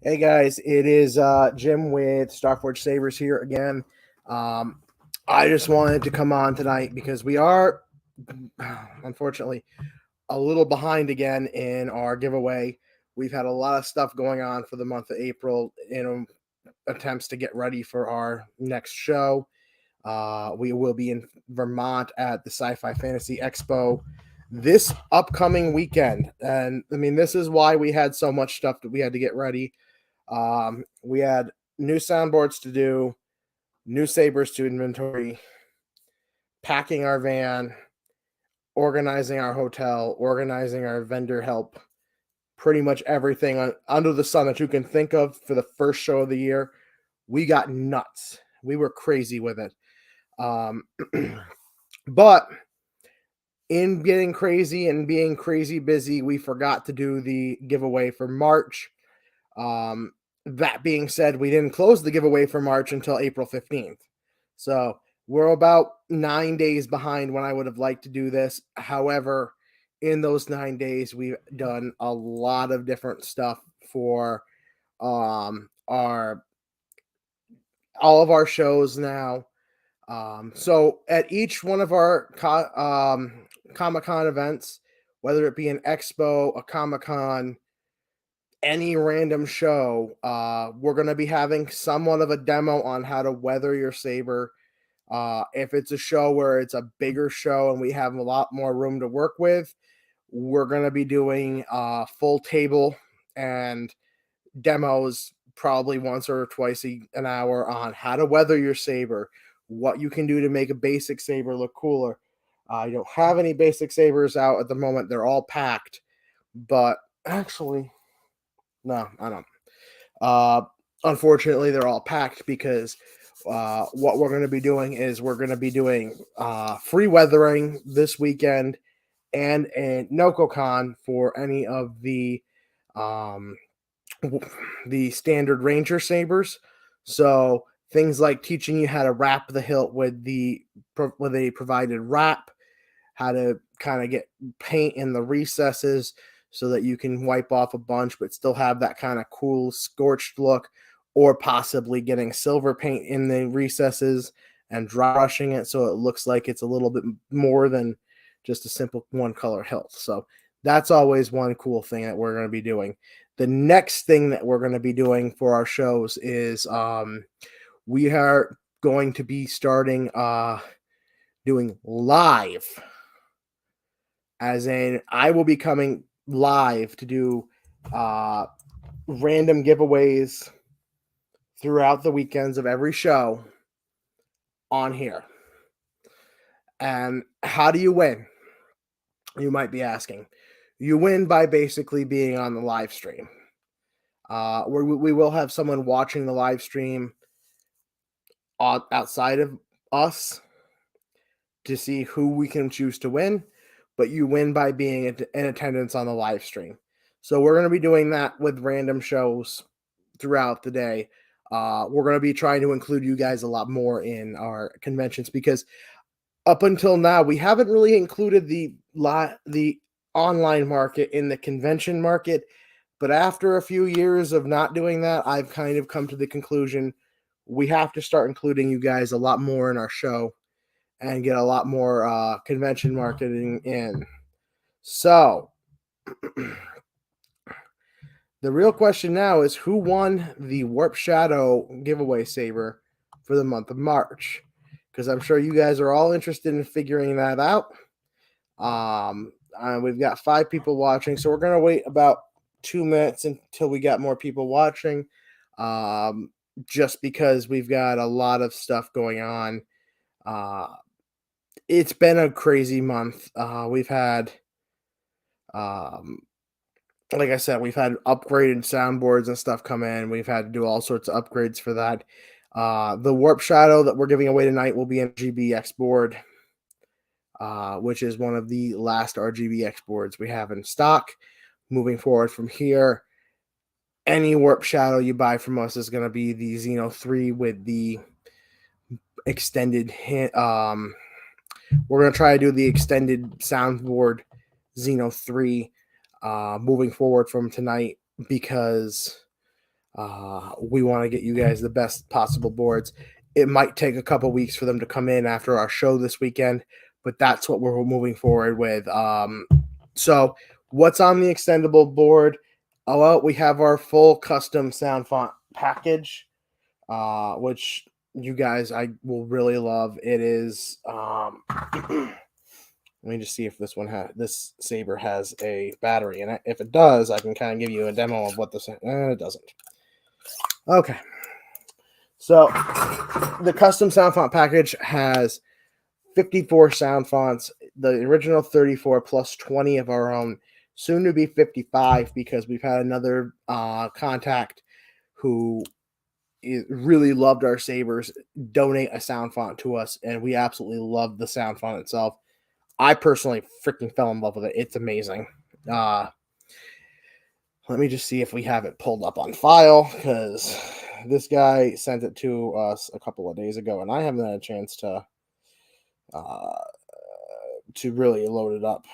Hey guys, it is Jim with Starforge Sabers here again. Um, I just wanted to come on tonight because we are, unfortunately, a little behind again in our giveaway. We've had a lot of stuff going on for the month of April in attempts to get ready for our next show. We will be in Vermont at the Sci-Fi Fantasy Expo this upcoming weekend, and I mean this is why we had so much stuff that we had to get ready. We had new soundboards to do, new sabers to inventory, packing our van, organizing our hotel, organizing our vendor help, pretty much everything under the sun that you can think of for the first show of the year. We got nuts. We were crazy with it. Um, but in getting crazy and being crazy busy, we forgot to do the giveaway for March. Um, that being said, we didn't close the giveaway for March until April 15th. So we're about 9 days behind when I would have liked to do this. However, in those 9 days, we've done a lot of different stuff for our all of our shows now. So at each one of our Comic Con events, whether it be an expo, a Comic Con, any random show, we're going to be having somewhat of a demo on how to weather your saber. If it's a show where it's a bigger show and we have a lot more room to work with, we're going to be doing full table and demos probably once or twice an hour on how to weather your saber, what you can do to make a basic saber look cooler. I don't have any basic sabers out at the moment. They're all packed, but actually, no, I don't. Uh, Unfortunately, they're all packed because what we're going to be doing is we're going to be doing free weathering this weekend and a NocoCon for any of um, the standard Ranger sabers. So things like teaching you how to wrap the hilt with a provided wrap, how to kind of get paint in the recesses so that you can wipe off a bunch but still have that kind of cool scorched look, or possibly getting silver paint in the recesses and dry brushing it so it looks like it's a little bit more than just a simple one color hilt. So that's always one cool thing that we're going to be doing. The next thing that we're going to be doing for our shows is we are going to be starting doing live, as in I will be coming live to do random giveaways throughout the weekends of every show on here. And how do you win? You might be asking. You win by basically being on the live stream. We will have someone watching the live stream outside of us to see who we can choose to win, but you win by being in attendance on the live stream. So we're going to be doing that with random shows throughout the day. We're going to be trying to include you guys a lot more in our conventions because up until now we haven't really included the online market in the convention market. But after a few years of not doing that, I've kind of come to the conclusion we have to start including you guys a lot more in our show and get a lot more convention marketing in. So the real question now is who won the Warp Shadow giveaway saber for the month of March? Because I'm sure you guys are all interested in figuring that out. We've got 5 people watching, so we're going to wait about 2 minutes until we got more people watching, just because we've got a lot of stuff going on. It's been a crazy month. We've had, like I said, we've had upgraded soundboards and stuff come in. We've had to do all sorts of upgrades for that. The Warp Shadow that we're giving away tonight will be an RGBX board, which is one of the last RGBX boards we have in stock. Moving forward from here, any Warp Shadow you buy from us is going to be the Xeno 3 with the extended we're going to try to do the extended soundboard Xeno 3 moving forward from tonight, because We want to get you guys the best possible boards. It might take a couple weeks for them to come in after our show this weekend, but that's what we're moving forward with. So what's on the extendable board? Oh, well, we have our full custom sound font package, which you guys I will really love. It is let me just see if this saber has a battery in it. If it does, I can kind of give you a demo of what this. It doesn't. Okay, so the custom sound font package has 54 sound fonts. The original 34 plus 20 of our own. Soon to be 55 because we've had another contact who really loved our sabers donate a sound font to us, and we absolutely love the sound font itself. I personally freaking fell in love with it. It's amazing. Let me just see if we have it pulled up on file, because this guy sent it to us a couple of days ago, and I haven't had a chance to really load it up.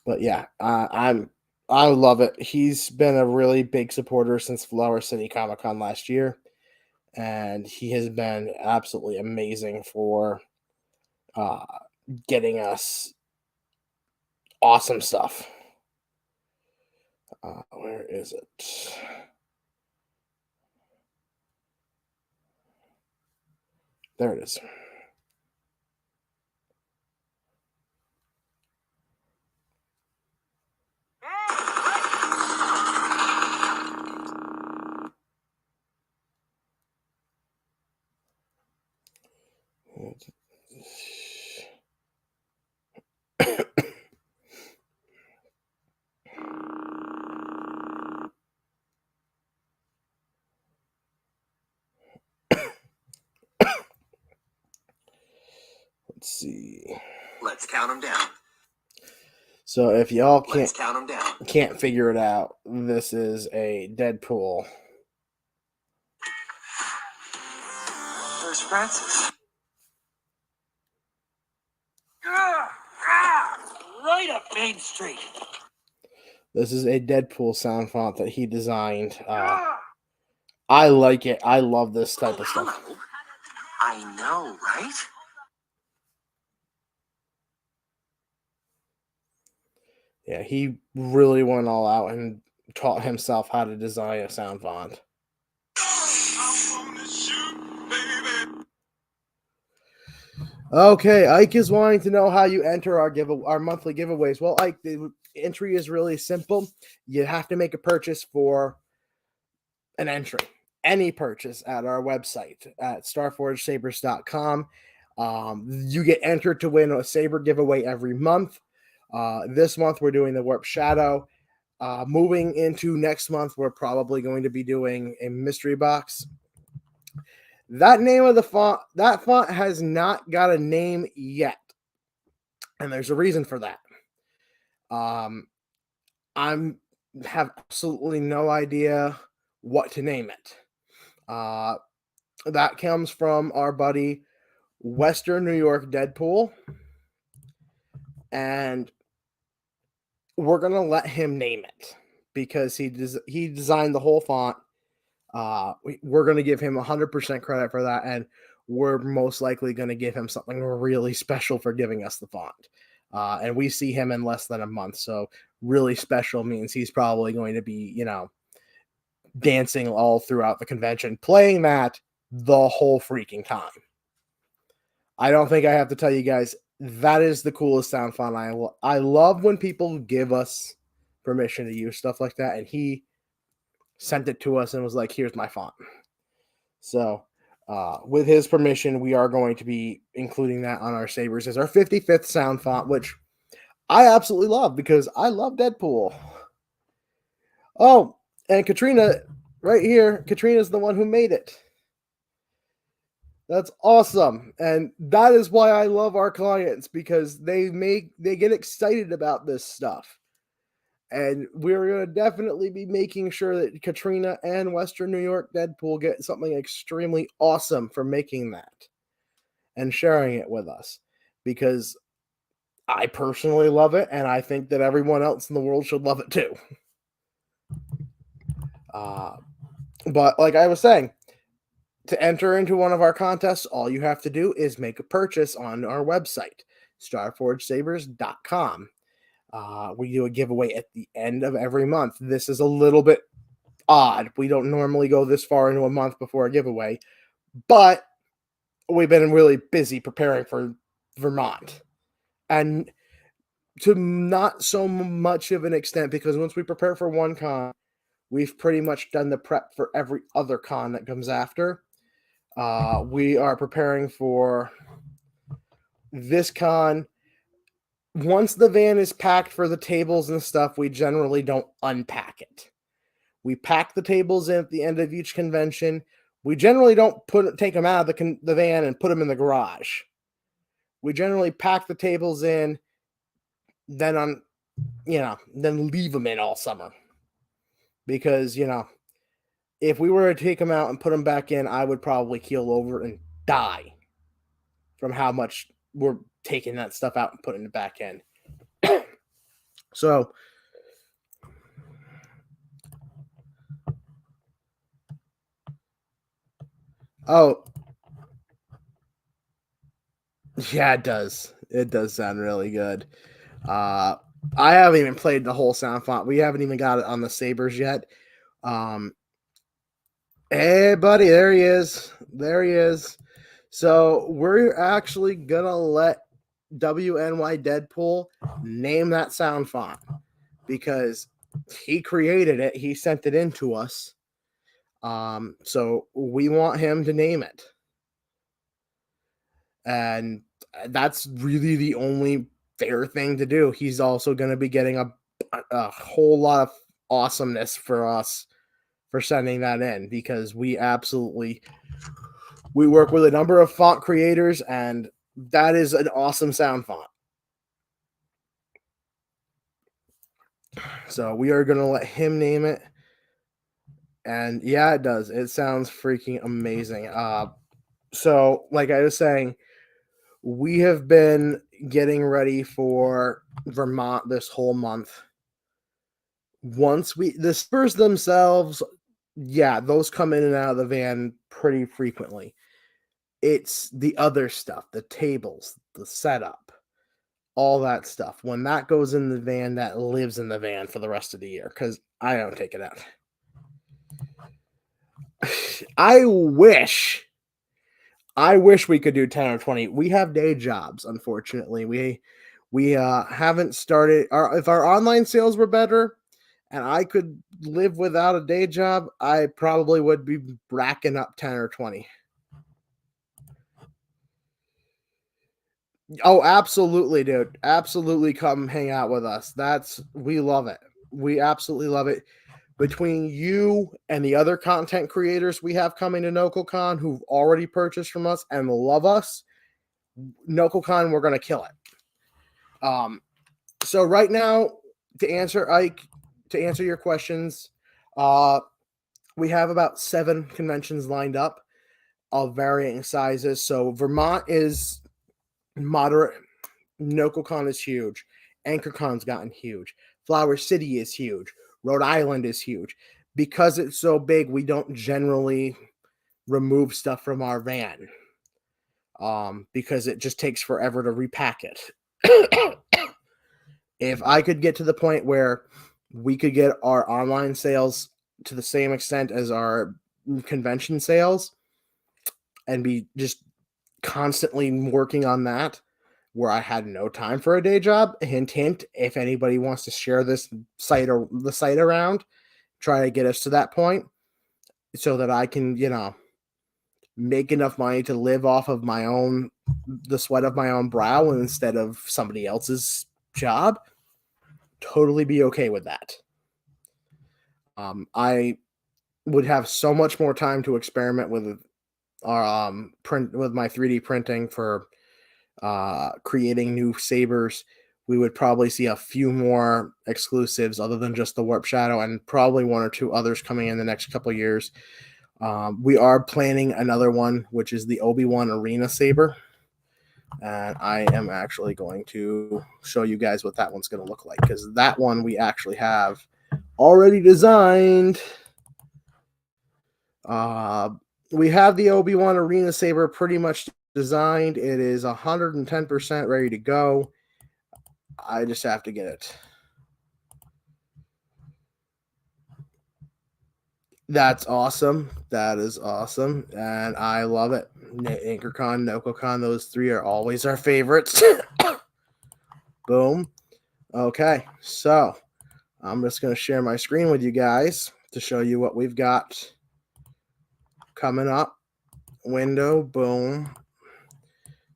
But yeah, I love it. He's been a really big supporter since Flower City Comic Con last year, and he has been absolutely amazing for getting us awesome stuff. Where is it? There it is. Let's see. Let's count them down. So if y'all Let's count them down. can't figure it out, this is a Deadpool. There's Francis. Right up Main Street. This is a Deadpool sound font that he designed. I like it. I love this type of stuff. Hello. I know, right? Yeah, he really went all out and taught himself how to design a sound font. Okay, Ike is wanting to know how you enter our monthly giveaways. Well, Ike, the entry is really simple. You have to make a purchase for an entry. Any purchase at our website at starforgesabers.com. You get entered to win a saber giveaway every month. This month we're doing the Warp Shadow. Moving into next month, we're probably going to be doing a mystery box. That name of the font, that font has not got a name yet. And there's a reason for that. I'm have absolutely no idea what to name it. That comes from our buddy Western New York Deadpool. And we're going to let him name it because he designed the whole font. We're going to give him 100% credit for that, and we're most likely going to give him something really special for giving us the font. And we see him in less than a month, so really special means he's probably going to be, dancing all throughout the convention, playing that the whole freaking time. I don't think I have to tell you guys, that is the coolest sound font. I love when people give us permission to use stuff like that, and he sent it to us and was like, here's my font. So with his permission, we are going to be including that on our sabers as our 55th sound font, which I absolutely love because I love Deadpool. Oh, and Katrina right here, Katrina's the one who made it. That's awesome. And that is why I love our clients, because they get excited about this stuff. And we're going to definitely be making sure that Katrina and Western New York Deadpool get something extremely awesome for making that and sharing it with us. Because I personally love it, and I think that everyone else in the world should love it too. But like I was saying, to enter into one of our contests, all you have to do is make a purchase on our website, starforgesabers.com. We do a giveaway at the end of every month. This is a little bit odd. We don't normally go this far into a month before a giveaway, but we've been really busy preparing for Vermont. And to not so much of an extent, because once we prepare for one con, we've pretty much done the prep for every other con that comes after. We are preparing for this con. Once the van is packed for the tables and stuff, we generally don't unpack it. We pack the tables in at the end of each convention. We generally don't take them out of the van and put them in the garage. We generally pack the tables in, then leave them in all summer. Because, if we were to take them out and put them back in, I would probably keel over and die from how much we're taking that stuff out and putting it back in. So, yeah, it does. It does sound really good. I haven't even played the whole sound font. We haven't even got it on the sabers yet. Hey, buddy, there he is. There he is. So we're actually gonna let WNY Deadpool name that sound font because he created it. He sent it in to us. So we want him to name it. And that's really the only fair thing to do. He's also going to be getting a whole lot of awesomeness for us for sending that in because we work with a number of font creators, and that is an awesome sound font. So we are going to let him name it. And yeah, it does. It sounds freaking amazing. So like I was saying, we have been getting ready for Vermont this whole month. The Spurs themselves, yeah, those come in and out of the van pretty frequently. It's the other stuff, the tables, the setup, all that stuff. When that goes in the van, that lives in the van for the rest of the year because I don't take it out. I wish we could do 10 or 20. We have day jobs, unfortunately. We haven't started. If our online sales were better and I could live without a day job, I probably would be racking up 10 or 20. Oh, absolutely, dude. Absolutely come hang out with us. We love it. We absolutely love it. Between you and the other content creators we have coming to NocoCon who've already purchased from us and love us, NocoCon, we're going to kill it. So right now, to answer your questions, we have about 7 conventions lined up of varying sizes. So Vermont is moderate. NocoCon is huge. AnchorCon's gotten huge. Flower City is huge. Rhode Island is huge. Because it's so big, we don't generally remove stuff from our van because it just takes forever to repack it. If I could get to the point where we could get our online sales to the same extent as our convention sales and be just constantly working on that, where I had no time for a day job, hint, hint, if anybody wants to share this site or the site around, try to get us to that point so that I can, make enough money to live off of the sweat of my own brow instead of somebody else's job. Totally be okay with that. I would have so much more time to experiment with our with my 3D printing for creating new sabers. We would probably see a few more exclusives other than just the Warp Shadow and probably 1 or 2 others coming in the next couple of years. We are planning another one, which is the Obi-Wan Arena Saber. And I am actually going to show you guys what that one's going to look like, because that one we actually have already designed. We have the Obi-Wan Arena Saber pretty much designed. It is 110% ready to go. I just have to get it. That's awesome. That is awesome. And I love it. AnchorCon, NocoCon, those three are always our favorites. Boom. Okay, so I'm just going to share my screen with you guys to show you what we've got coming up. Window, boom.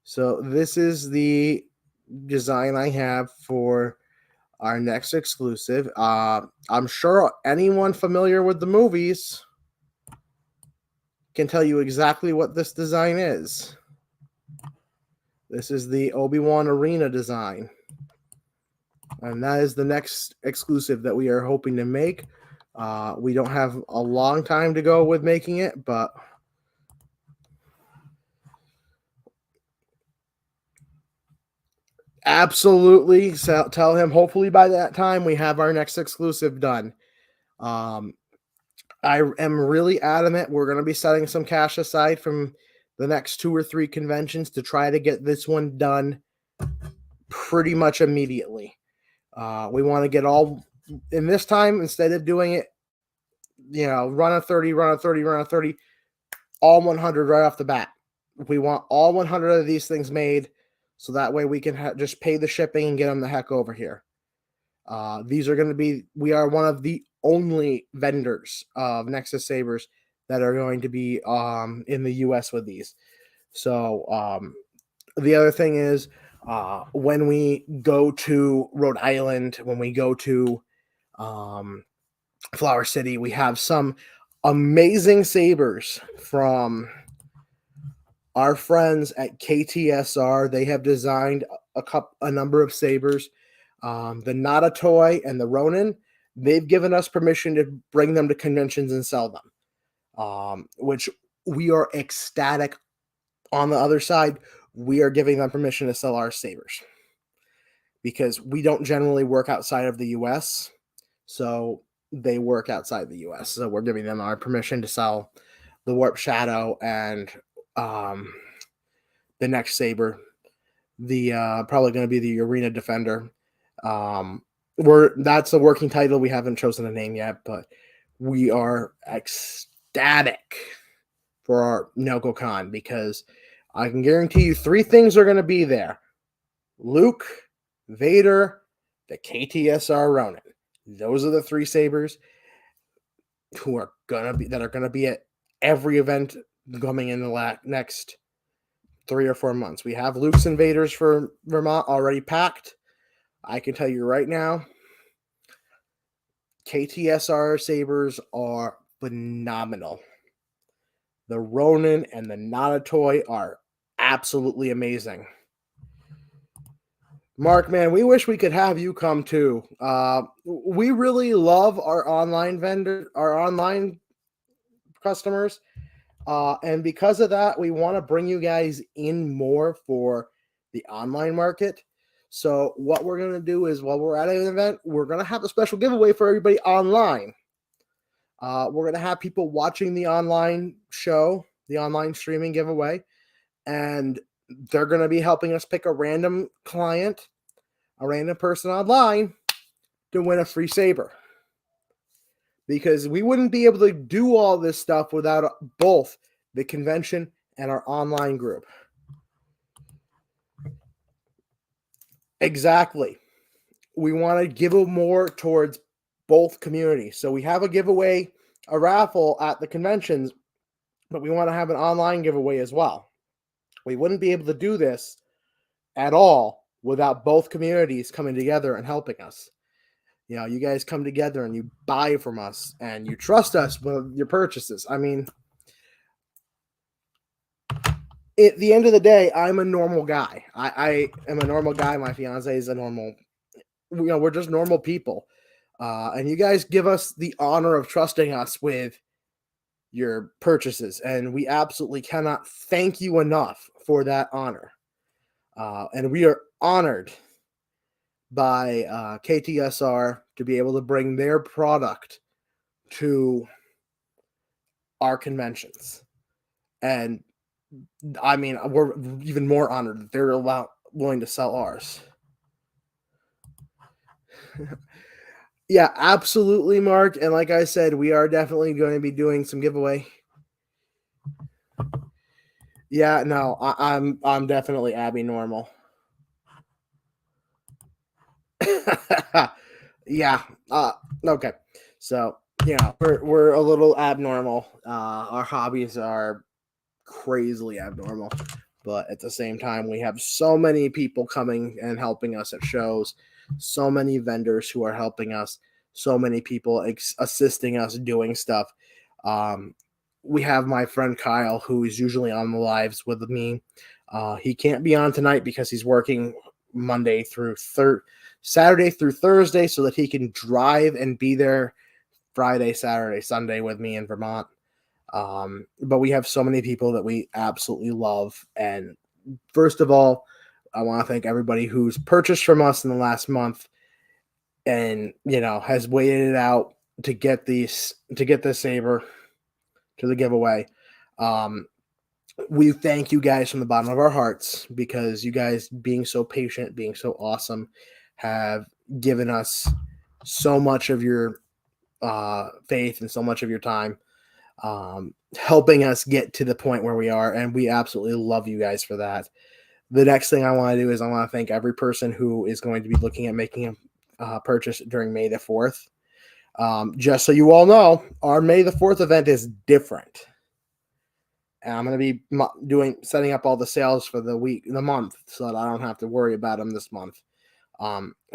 So this is the design I have for our next exclusive. I'm sure anyone familiar with the movies can tell you exactly what this design is. This is the Obi-Wan Arena design. And that is the next exclusive that we are hoping to make. We don't have a long time to go with making it, but absolutely tell him hopefully by that time we have our next exclusive done. I am really adamant we're going to be setting some cash aside from the next 2 or 3 conventions to try to get this one done pretty much immediately. We want to get all in this time, instead of doing it, run a 30, run a 30, run a 30, all 100 right off the bat. We want all 100 of these things made, so that way we can just pay the shipping and get them the heck over here. These are going to be, we are one of the only vendors of Nexus Sabers that are going to be in the US with these. So the other thing is, when we go to Rhode Island, when we go to Flower City, we have some amazing sabers from our friends at KTSR. They have designed a number of sabers. The Nada Toy and the Ronin, they've given us permission to bring them to conventions and sell them, which we are ecstatic. On the other side, we are giving them permission to sell our sabers because we don't generally work outside of the US. So they work outside the US. So we're giving them our permission to sell the Warp Shadow and the next saber, the probably going to be the Arena Defender. That's a working title. We haven't chosen a name yet, but we are ecstatic for our NocoCon because I can guarantee you 3 things are going to be there: Luke, Vader, the KTSR Ronin. Those are the 3 sabers who are gonna be at every event coming in the next 3 or 4 months. We have Luke's and Vaders for Vermont already packed. I can tell you right now, KTSR sabers are phenomenal. The Ronin and the Nada Toy are absolutely amazing. Mark, man, we wish we could have you come too. We really love our online customers. And because of that, we want to bring you guys in more for the online market. So what we're going to do is, while we're at an event, we're going to have a special giveaway for everybody online. We're going to have people watching the online show, the online streaming giveaway, and they're going to be helping us pick a random client, a random person online to win a free saber. Because we wouldn't be able to do all this stuff without both the convention and our online group. Exactly. We want to give more towards both communities. So we have a giveaway, a raffle at the conventions, but we want to have an online giveaway as well. We wouldn't be able to do this at all without both communities coming together and helping us. You guys come together and you buy from us and you trust us with your purchases. I mean, at the end of the day, I'm a normal guy. I am a normal guy. My fiance is a normal, we're just normal people. And you guys give us the honor of trusting us with your purchases. And we absolutely cannot thank you enough for that honor. And we are honored by KTSR to be able to bring their product to our conventions. And I mean, we're even more honored that they're willing to sell ours. Yeah, absolutely, Mark. And like I said, we are definitely going to be doing some giveaway. Yeah, no, I'm definitely Abby normal. Yeah. Okay. So yeah, we're a little abnormal. Our hobbies are crazily abnormal, but at the same time, we have so many people coming and helping us at shows, so many vendors who are helping us, so many people assisting us doing stuff. Um, we have my friend Kyle, who is usually on the lives with me. He can't be on tonight because he's working Monday through Saturday through Thursday, so that he can drive and be there Friday, Saturday, Sunday with me in Vermont. But we have so many people that we absolutely love. And first of all, I want to thank everybody who's purchased from us in the last month and, has waited it out to get this saber to the giveaway. We thank you guys from the bottom of our hearts, because you guys being so patient, being so awesome, have given us so much of your faith and so much of your time, helping us get to the point where we are. And we absolutely love you guys for that. The next thing I want to do is I want to thank every person who is going to be looking at making a purchase during May the 4th. Just so you all know, our May the 4th event is different. And I'm going to be setting up all the sales for the month, so that I don't have to worry about them this month.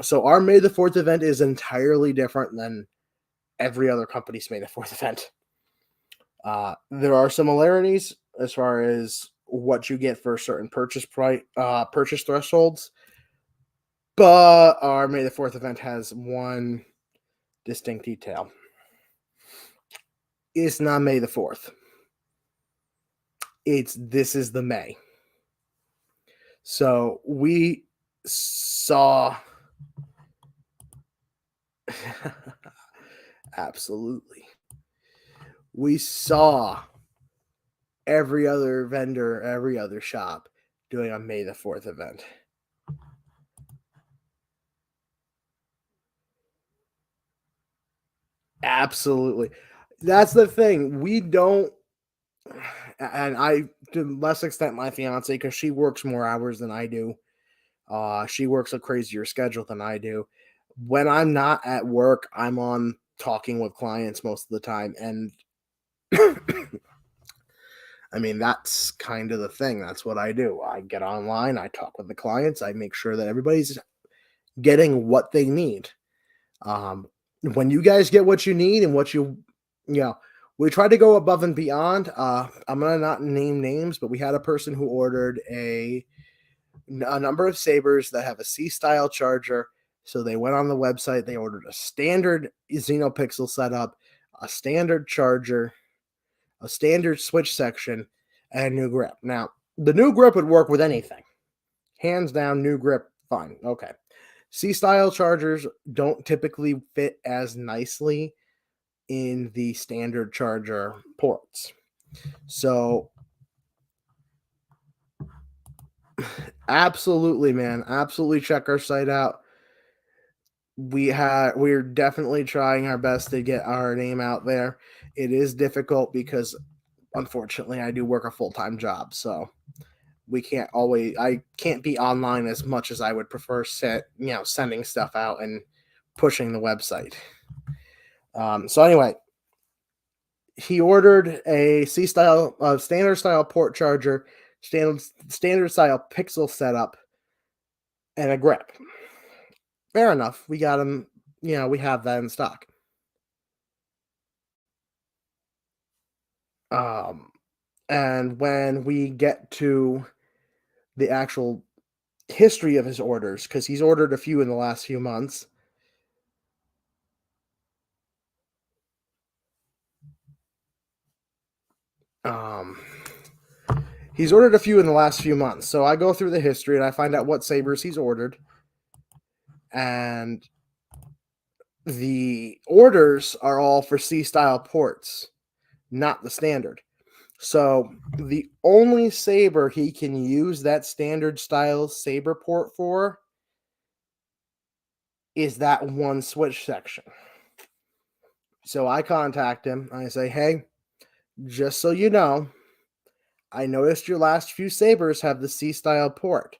So our May the 4th event is entirely different than every other company's May the 4th event. There are similarities as far as what you get for certain purchase thresholds, but our May the 4th event has one distinct detail. It's not May the 4th. This is the May. So we saw absolutely. We saw every other vendor, every other shop doing a May the 4th event. Absolutely. That's the thing. We don't, and I, to less extent, my fiance, because she works more hours than I do. She works a crazier schedule than I do. When I'm not at work, I'm on talking with clients most of the time. And I mean, that's kind of the thing. That's what I do. I get online, I talk with the clients, I make sure that everybody's getting what they need. When you guys get what you need and we try to go above and beyond. I'm gonna not name names, but we had a person who ordered a number of sabers that have a C-style charger. So they went on the website, they ordered a standard Xenopixel setup, a standard charger, a standard switch section, and a new grip. Now, the new grip would work with anything. Hands down, new grip, fine. Okay. C-style chargers don't typically fit as nicely in the standard charger ports. So absolutely, man. Absolutely check our site out. We're definitely trying our best to get our name out there. It is difficult because unfortunately I do work a full-time job, so I can't be online as much as I would prefer sending stuff out and pushing the website. So anyway, he ordered a C-style, standard style port charger, standard style pixel setup, and a grip. Fair enough. We got him. We have that in stock. And when we get to the actual history of his orders, because he's ordered a few in the last few months. He's ordered a few in the last few months. So I go through the history and I find out what sabers he's ordered. And the orders are all for C-style ports, not the standard. So the only saber he can use that standard style saber port for is that one switch section. So I contact him. I say, hey, just so you know, I noticed your last few sabers have the C-style port.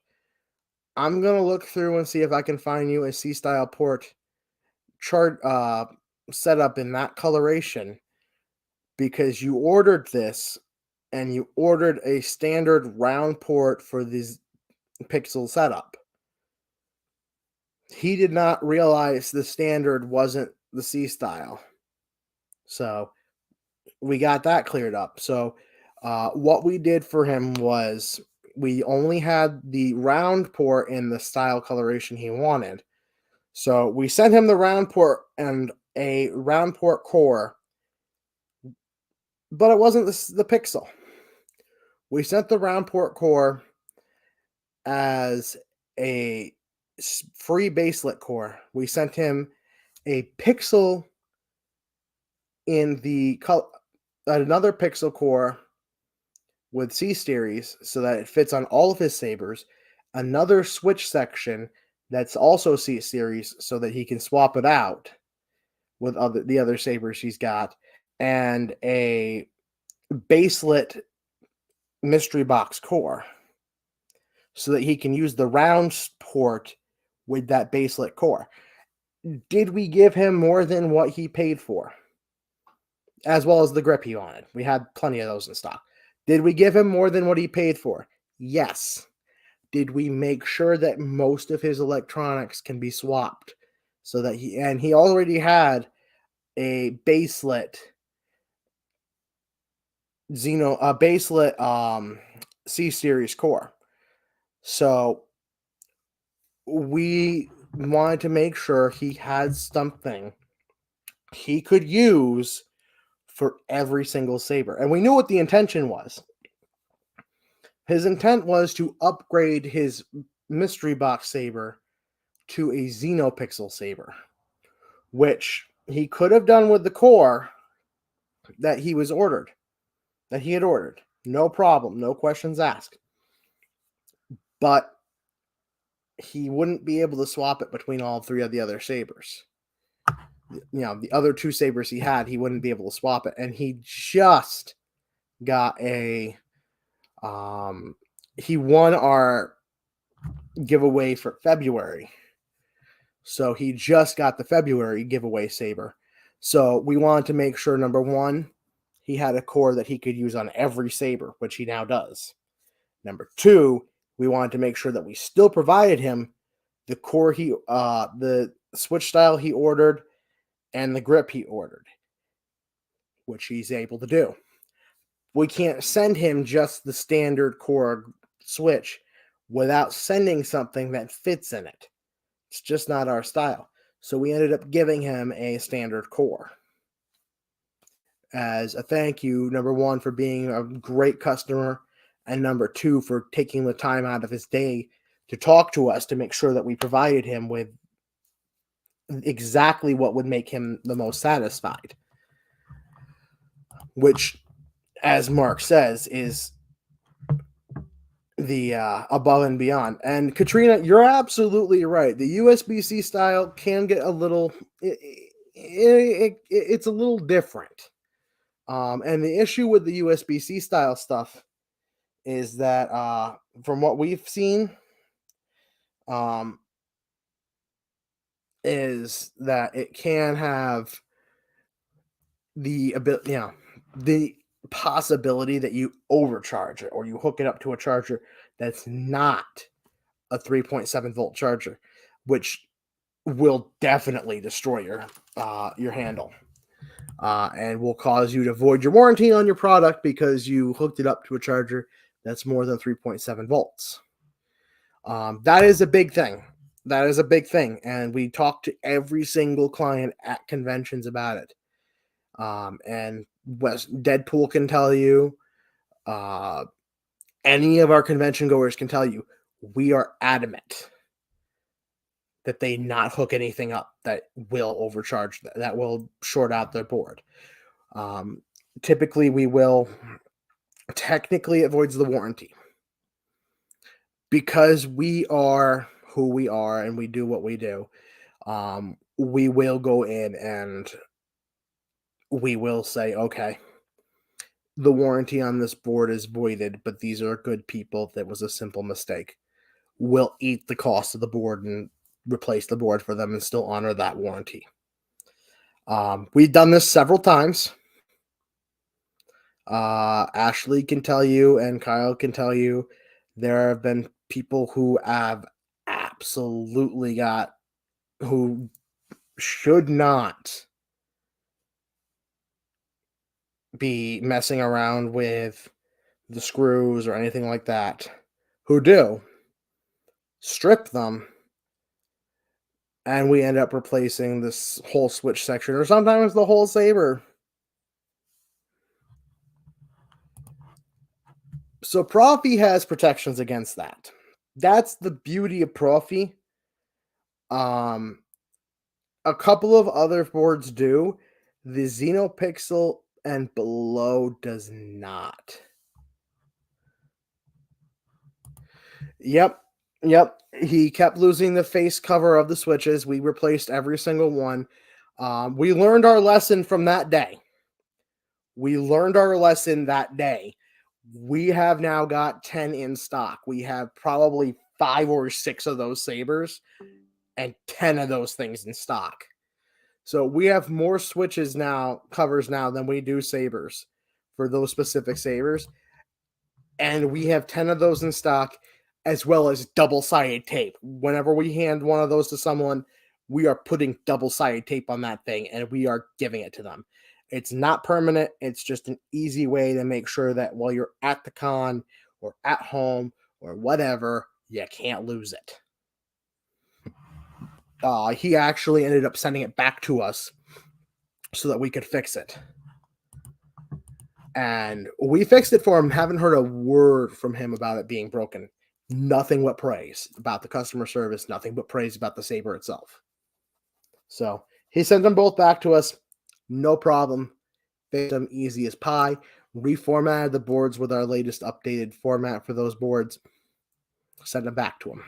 I'm going to look through and see if I can find you a C-style port chart set up in that coloration, because you ordered this and you ordered a standard round port for this pixel setup. He did not realize the standard wasn't the C style. So we got that cleared up. So what we did for him was we only had the round port in the style coloration he wanted. So we sent him the round port and a round port core, but it wasn't the pixel. We sent the round port core as a free baselet core. We sent him a pixel in the another pixel core with C series so that it fits on all of his sabers, another switch section that's also C series so that he can swap it out with the other sabers he's got, and a baselet mystery box core so that he can use the round port with that baselet core. Did we give him more than what he paid for? As well as the grip he wanted. We had plenty of those in stock. Did we give him more than what he paid for? Yes. Did we make sure that most of his electronics can be swapped so that he already had a baselet C series core. So we wanted to make sure he had something he could use for every single saber. And we knew what the intention was. His intent was to upgrade his mystery box saber to a Xenopixel saber, which he could have done with the core that he had ordered. No problem, no questions asked. But he wouldn't be able to swap it between all three of the other sabers. The other two sabers he had, he wouldn't be able to swap it. And he just got he won our giveaway for February. So he just got the February giveaway saber. So we wanted to make sure, number one, he had a core that he could use on every saber, which he now does. Number two, we wanted to make sure that we still provided him the core the switch style he ordered and the grip he ordered, which he's able to do. We can't send him just the standard core switch without sending something that fits in it. It's just not our style. So we ended up giving him a standard core as a thank you, number one, for being a great customer, and number two, for taking the time out of his day to talk to us to make sure that we provided him with exactly what would make him the most satisfied. Which, as Mark says, is the above and beyond. And Katrina, you're absolutely right. The USB-C style can get a little, it's a little different. And the issue with the USB-C style stuff is that from what we've seen, is that it can have the ability, the possibility that you overcharge it or you hook it up to a charger that's not a 3.7 volt charger, which will definitely destroy your handle and will cause you to void your warranty on your product because you hooked it up to a charger that's more than 3.7 volts. That is a big thing. That is a big thing. And we talk to every single client at conventions about it. And Deadpool can tell you, any of our convention goers can tell you, we are adamant that they not hook anything up that will overcharge, that will short out their board. Typically, we will. Technically, it voids the warranty. Because we are who we are and we do what we do, we will go in and we will say, okay, the warranty on this board is voided, but these are good people. That was a simple mistake. We'll eat the cost of the board and replace the board for them and still honor that warranty. We've done this several times. Ashley can tell you and Kyle can tell you there have been people who have absolutely who should not be messing around with the screws or anything like that, who do strip them, and we end up replacing this whole switch section or sometimes the whole saber. So Profi has protections against that. That's the beauty of Profi. A couple of other boards do. The Xenopixel and below does not. Yep. He kept losing the face cover of the switches. We replaced every single one. We learned our lesson from that day. We have now got 10 in stock. We have probably 5 or 6 of those sabers and 10 of those things in stock. So we have more switches now, covers now, than we do sabers for those specific sabers. And we have 10 of those in stock, as well as double-sided tape. Whenever we hand one of those to someone, we are putting double-sided tape on that thing, and we are giving it to them. It's not permanent. It's just an easy way to make sure that while you're at the con or at home or whatever, you can't lose it. He actually ended up sending it back to us so that we could fix it. And we fixed it for him. Haven't heard a word from him about it being broken. Nothing but praise about the customer service. Nothing but praise about the saber itself. So he sent them both back to us. No problem. Fixed them easy as pie. Reformatted the boards with our latest updated format for those boards. Sent them back to him.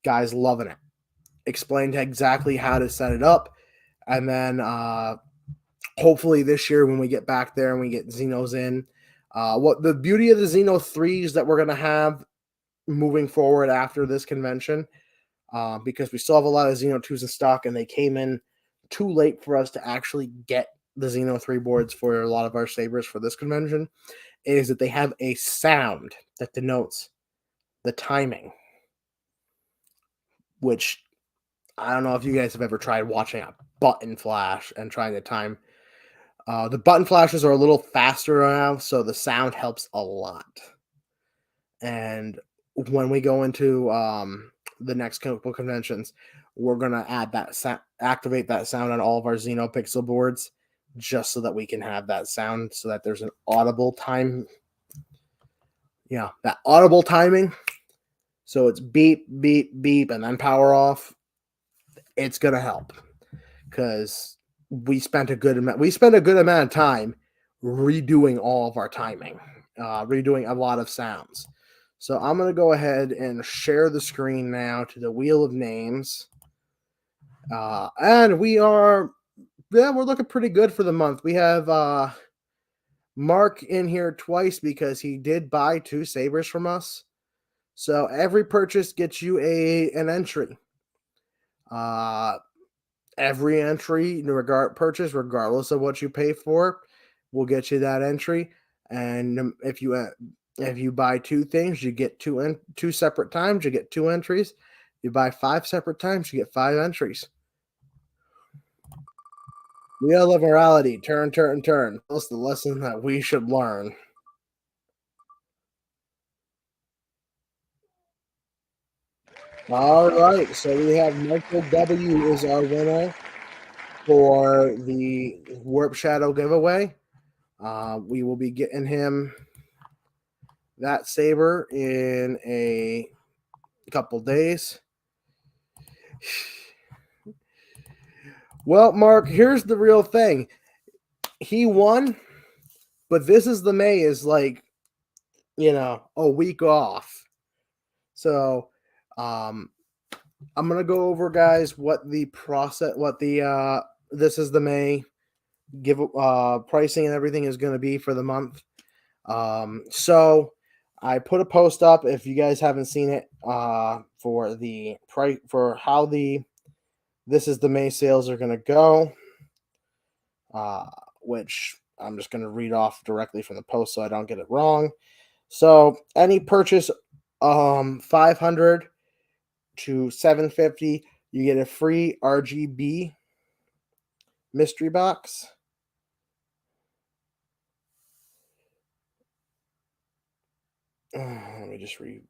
Guy's loving it. Explained exactly how to set it up. And then hopefully this year when we get back there and we get Xenos in, what the beauty of the Xeno 3s that we're going to have moving forward after this convention, because we still have a lot of Xeno 2s in stock and they came in too late for us to actually get the Xeno 3 boards for a lot of our sabers for this convention, is that they have a sound that denotes the timing, which I don't know if you guys have ever tried watching a button flash and trying to time. The button flashes are a little faster now, so the sound helps a lot. And when we go into the next couple conventions, we're going to add that activate that sound on all of our Xenopixel boards just so that we can have that sound so that there's an audible time. Yeah, that audible timing. So it's beep, beep, beep, and then power off. It's going to help because we spent a good amount of time redoing all of our timing, redoing a lot of sounds. So I'm going to go ahead and share the screen now to the Wheel of Names. And we're looking pretty good for the month. We have Mark in here twice because he did buy 2 sabers from us. So every purchase gets you an entry. Every entry, purchase, regardless of what you pay for, will get you that entry. And if you buy 2 things, you get 2 separate times. You get 2 entries. You buy 5 separate times, you get 5 entries. Wheel of morality, turn. That's the lesson that we should learn. All right, so we have Michael W. is our winner for the Warp Shadow giveaway. We will be getting him that saber in a couple days. Well, Mark, here's the real thing. He won, but This Is the May is like, a week off. So, I'm gonna go over, guys, what the This Is the May give pricing and everything is going to be for the month. So I put a post up if you guys haven't seen it for the price for how the This Is the May sales are going to go, which I'm just going to read off directly from the post so I don't get it wrong. So any purchase 500 to 750, you get a free RGB mystery box. Let me just redo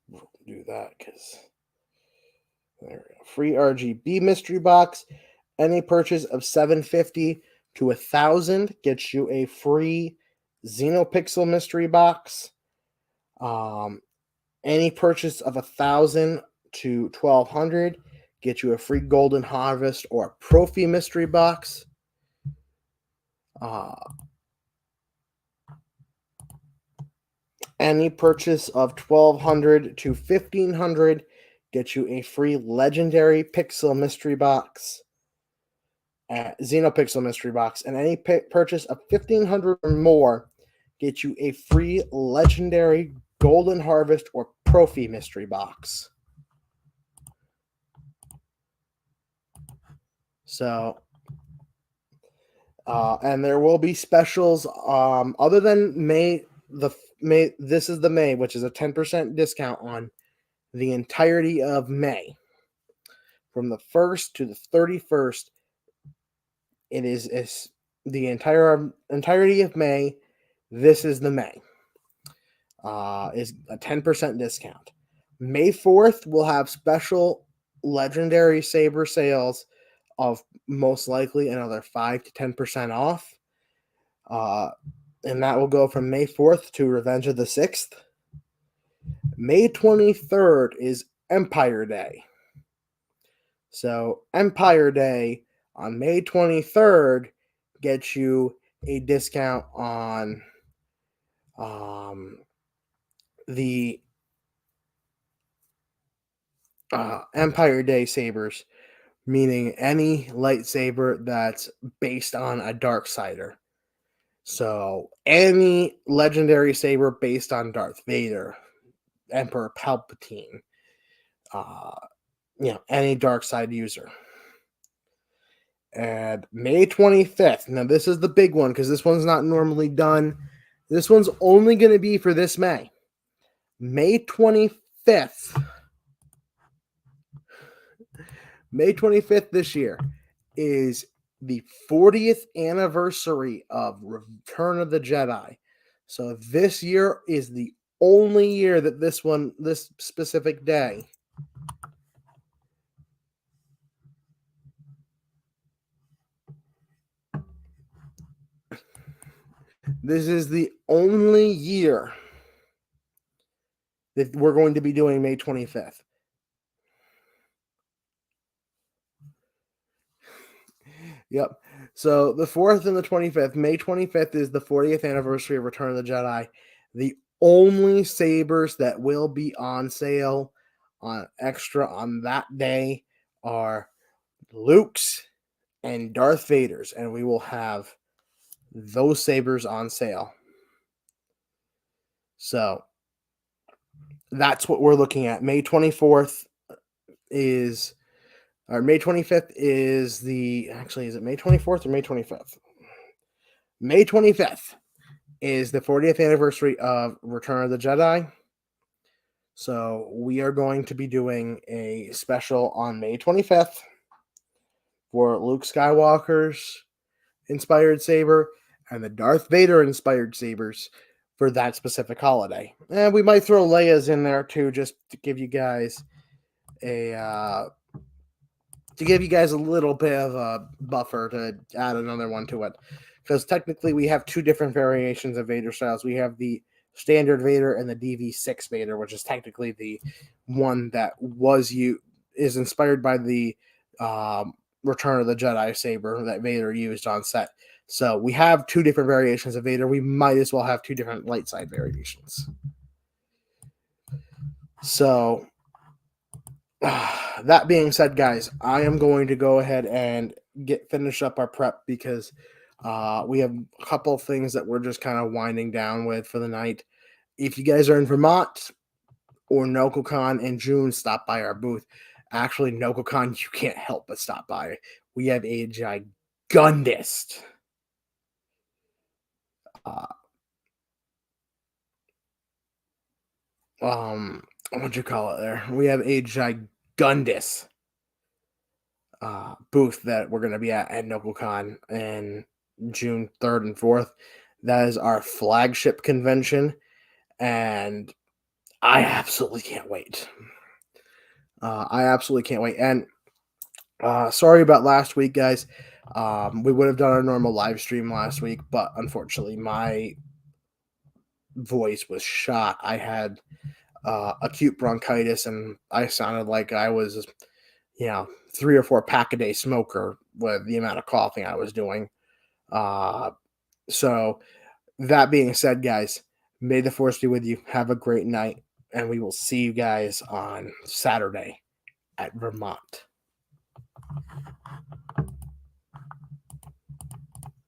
that because there we go. Free RGB mystery box. Any purchase of 750 to 1,000 gets you a free Xenopixel mystery box. Any purchase of 1,000 to 1,200 get you a free Golden Harvest or Profi mystery box. Any purchase of 1,200 to 1,500 gets you a free Legendary Pixel mystery box, Xenopixel mystery box, and any purchase of 1,500 or more gets you a free Legendary Golden Harvest or Profi mystery box. So, and there will be specials other than May. This is the May, which is a 10% discount on the entirety of May. From the 1st to the 31st, it is the entirety of May. This is the May. Is a 10% discount. May 4th, we'll have special Legendary Saber sales of most likely another 5 to 10% off. And that will go from May 4th to Revenge of the 6th. May 23rd is Empire Day. So Empire Day on May 23rd gets you a discount on the Empire Day sabers, meaning any lightsaber that's based on a Darksider. So any legendary saber based on Darth Vader, Emperor Palpatine, any dark side user. And May 25th. Now this is the big one because this one's not normally done. This one's only going to be for this May. May 25th. May 25th this year is the 40th anniversary of Return of the Jedi. So this year is the only year that this specific day, this is the only year that we're going to be doing May 25th. Yep. So the 4th and the 25th, May 25th is the 40th anniversary of Return of the Jedi. The only sabers that will be on sale on extra on that day are Luke's and Darth Vader's, and we will have those sabers on sale. So that's what we're looking at. May 24th is, or May 25th is is it May 24th or May 25th? May 25th is the 40th anniversary of Return of the Jedi. So we are going to be doing a special on May 25th for Luke Skywalker's inspired saber and the Darth Vader inspired sabers for that specific holiday. And we might throw Leia's in there too, just to give you guys a little bit of a buffer to add another one to it. Because technically we have two different variations of Vader styles. We have the standard Vader and the DV6 Vader, which is technically the one that is inspired by the Return of the Jedi saber that Vader used on set. So we have two different variations of Vader. We might as well have two different light side variations. So that being said, guys, I am going to go ahead and finish up our prep because we have a couple of things that we're just kind of winding down with for the night. If you guys are in Vermont or NocoCon in June, stop by our booth. Actually, NocoCon, you can't help but stop by. We have a gigundist what'd you call it there? We have a gigundous booth that we're going to be at NocoCon in June 3rd and 4th. That is our flagship convention, and I absolutely can't wait. I absolutely can't wait. And sorry about last week, guys. We would have done our normal live stream last week, but unfortunately, my voice was shot. I had acute bronchitis, and I sounded like I was, 3 or 4 pack a day smoker with the amount of coughing I was doing. So that being said, guys, may the force be with you. Have a great night, and we will see you guys on Saturday at Vermont.